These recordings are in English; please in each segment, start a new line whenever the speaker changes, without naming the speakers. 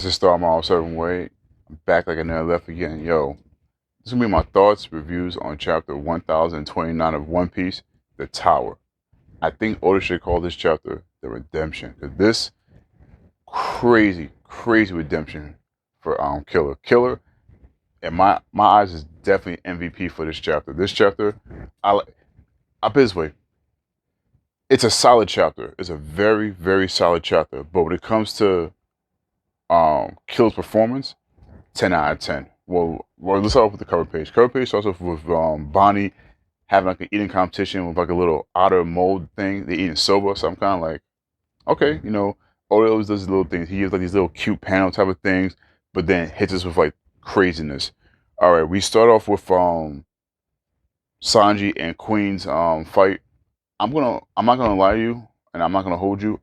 This is Star Mile 7 Way. I'm back like I never left again. Yo, this is gonna be my thoughts, reviews on chapter 1029 of One Piece, The Tower. I think Oda should call this chapter The Redemption. Cause this crazy redemption for Killer. Killer, in my eyes, is definitely MVP for this chapter. This chapter, I put it this way. It's a solid chapter. It's a very solid chapter. But when it comes to Killer's performance, 10 out of 10. Well, let's start off with the cover page. Cover page starts off with Bonnie having like an eating competition with like a little otter mold thing. They're eating soba, so I'm kind of like, okay, Oda always does these little things. He gives like these little cute panel type of things, but then hits us with like craziness. All right, we start off with Sanji and Queen's fight. I'm not gonna lie to you, and I'm not gonna hold you.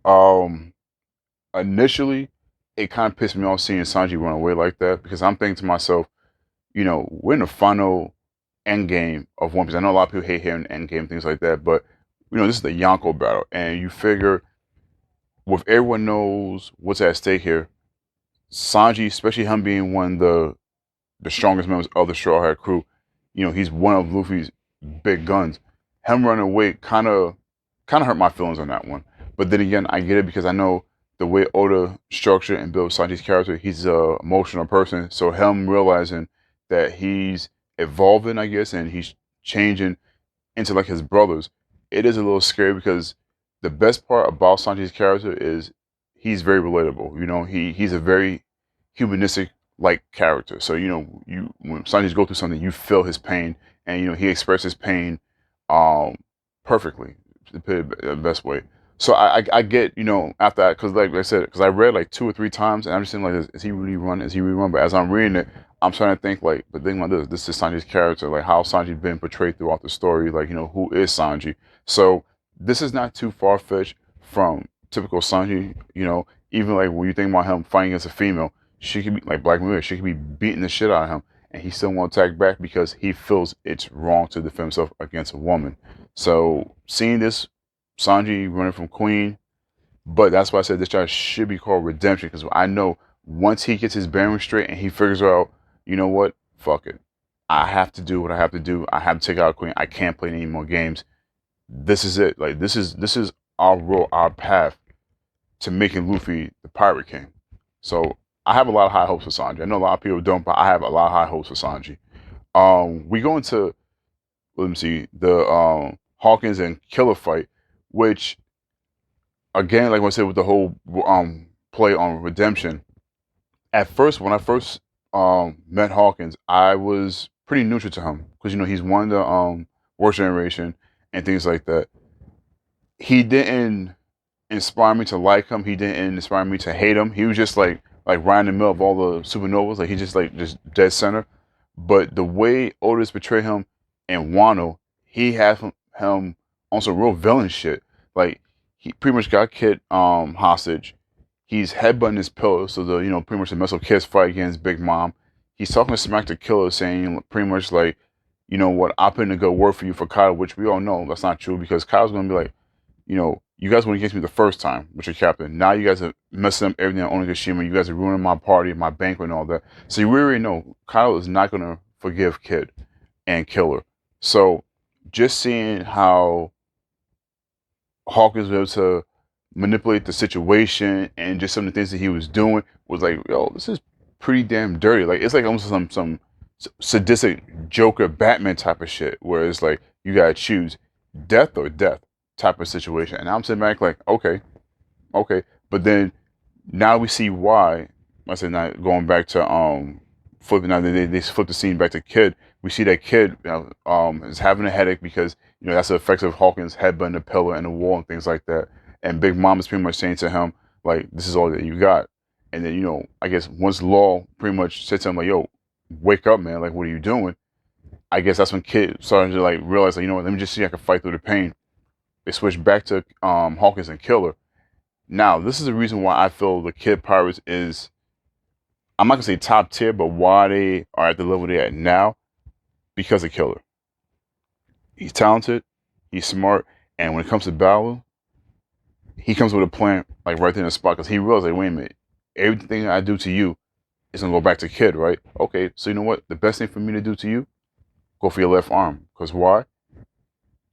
Initially, it kind of pissed me off seeing Sanji run away like that because I'm thinking to myself, we're in the final end game of One Piece. I know a lot of people hate hearing end game, things like that, but this is the Yonko battle, and you figure with everyone knows what's at stake here, Sanji, especially him being one of the strongest members of the Straw Hat crew, he's one of Luffy's big guns. Him running away kind of hurt my feelings on that one. But then again, I get it because I know the way Oda structured and built Sanji's character, he's a emotional person. So him realizing that he's evolving, I guess, and he's changing into like his brothers, it is a little scary because the best part about Sanji's character is he's very relatable. He's a very humanistic like character. So you when Sanji's go through something, you feel his pain, and he expresses pain um perfectly, to put it the best way. So I get after that because like I said, because I read like 2 or 3 times and I'm just saying like, is he really running? Is he really running? But as I'm reading it, I'm trying to think like, but think about this is Sanji's character, like how Sanji's been portrayed throughout the story, like who is Sanji? So this is not too far fetched from typical Sanji. Even like when you think about him fighting against a female, she could be like Black Mirror, she could be beating the shit out of him, and he still won't attack back because he feels it's wrong to defend himself against a woman. So seeing this Sanji running from Queen, but that's why I said this chapter should be called Redemption because I know once he gets his bearings straight and he figures out, you know what, fuck it, I have to do what I have to do. I have to take out Queen. I can't play any more games. This is it. Like this is our road, our path to making Luffy the Pirate King. So I have a lot of high hopes for Sanji. I know a lot of people don't, but I have a lot of high hopes for Sanji. We go into let me see the Hawkins and Killer fight, which again, like I said, with the whole play on redemption. At first, when I first met Hawkins, I was pretty neutral to him because he's one of the worst generation and things like that. He didn't inspire me to like him. He didn't inspire me to hate him. He was just like right in the middle of all the supernovas. Like he just dead center. But the way Otis portrayed him and Wano, he had him on some real villain shit. Like he pretty much got Kid hostage. He's headbutting his pillow, so the pretty much the Muscle Kids fight against Big Mom. He's talking to Smack the Killer, saying pretty much like, what, I put in a good word for you for Kyle, which we all know that's not true because Kyle's gonna be like, you guys went against me the first time with your captain. Now you guys are messing up everything on Onigashima. You guys are ruining my party, my banquet, and all that. So you already know Kyle is not gonna forgive Kid and Killer. So just seeing how Hawkins was able to manipulate the situation and just some of the things that he was doing was like, yo, this is pretty damn dirty. Like it's like almost some sadistic Joker Batman type of shit where it's like you gotta choose death or death type of situation. And I'm sitting back like, okay. But then now we see why. I said now going back to flipping now they flip the scene back to Kid. We see that Kid is having a headache because that's the effects of Hawkins headbutting the pillar and the wall and things like that. And Big Mom is pretty much saying to him like, this is all that you got. And then I guess once Law pretty much said to him like, yo, wake up, man, like what are you doing? I guess that's when Kid started to like realize like, what, let me just see if I can fight through the pain. They switched back to Hawkins and Killer. Now, this is the reason why I feel the Kid Pirates is, I'm not gonna say top tier, but why they are at the level they're at now, because of Killer. He's talented, he's smart, and when it comes to battle, he comes with a plan like right there in the spot because he realized like, wait a minute, everything I do to you is gonna go back to Kid, right? Okay, so you know what? The best thing for me to do to you, go for your left arm. Because why?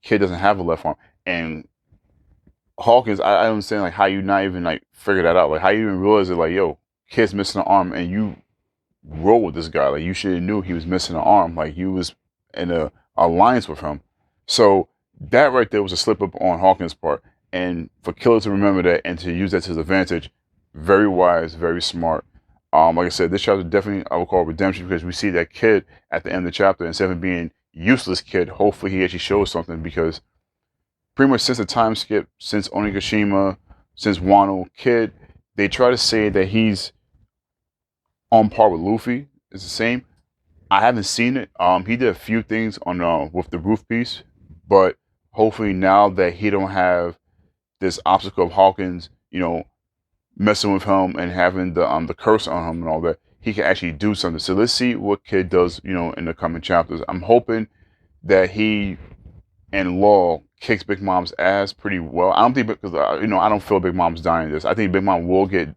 Kid doesn't have a left arm. And Hawkins, I don't understand like how you not even like figure that out. Like how you even realize it, like, yo, Kid's missing an arm and you roll with this guy. Like you should have knew he was missing an arm. Like you was in a alliance with him. So that right there was a slip up on Hawkins' part. And for Killer to remember that and to use that to his advantage, very wise, very smart. Like I said, this chapter definitely I would call redemption because we see that Kid at the end of the chapter, instead of being useless Kid, hopefully he actually shows something because pretty much since the time skip, since Onigashima, since Wano, Kid, they try to say that he's on par with Luffy. It's the same. I haven't seen it. He did a few things on with the roof piece, but hopefully now that he don't have this obstacle of Hawkins, messing with him and having the curse on him and all that, he can actually do something. So let's see what Kid does, in the coming chapters. I'm hoping that he and Law kicks Big Mom's ass pretty well. I don't think because I don't feel Big Mom's dying in this. I think Big Mom will get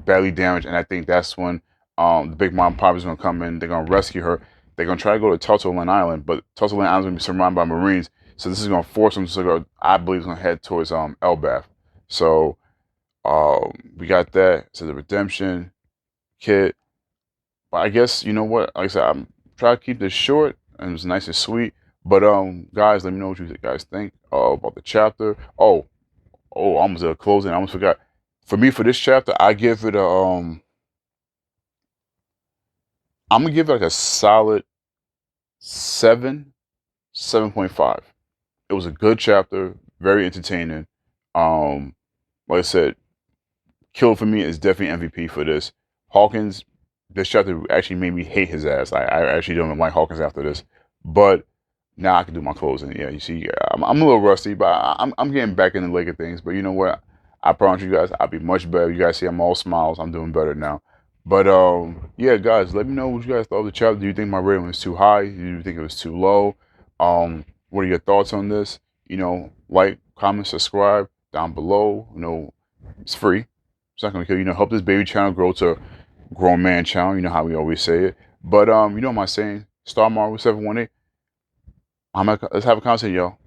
badly damaged, and I think that's when the Big Mom probably is gonna come in. They're gonna rescue her. They're gonna try to go to Tuttle Island, but Tuttle Island is gonna be surrounded by Marines, so this is gonna force them to go. I believe it's gonna head towards Elbaf. So we got that. So the redemption kit. But I guess you know what? Like I said, I'm trying to keep this short and it's nice and sweet. But guys, let me know what you guys think about the chapter. Oh, almost a closing. I almost forgot. For me, for this chapter, I give it a I'm gonna give it like a solid 7.5. It was a good chapter, very entertaining. Like I said, Kill for me is definitely MVP for this. Hawkins, this chapter actually made me hate his ass. I actually don't even like Hawkins after this. But now I can do my closing. Yeah, you see, I'm a little rusty, but I'm getting back in the leg of things. But you know what? I promise you guys, I'll be much better. You guys see, I'm all smiles. I'm doing better now. But yeah, guys, let me know what you guys thought of the chapter. Do you think my rating was too high? Do you think it was too low? What are your thoughts on this? Like, comment, subscribe down below. It's free. It's not gonna kill you. Help this baby channel grow to grown man channel. You know how we always say it. But you know what I'm saying? Star Marvel 718. Let's have a conversation, y'all.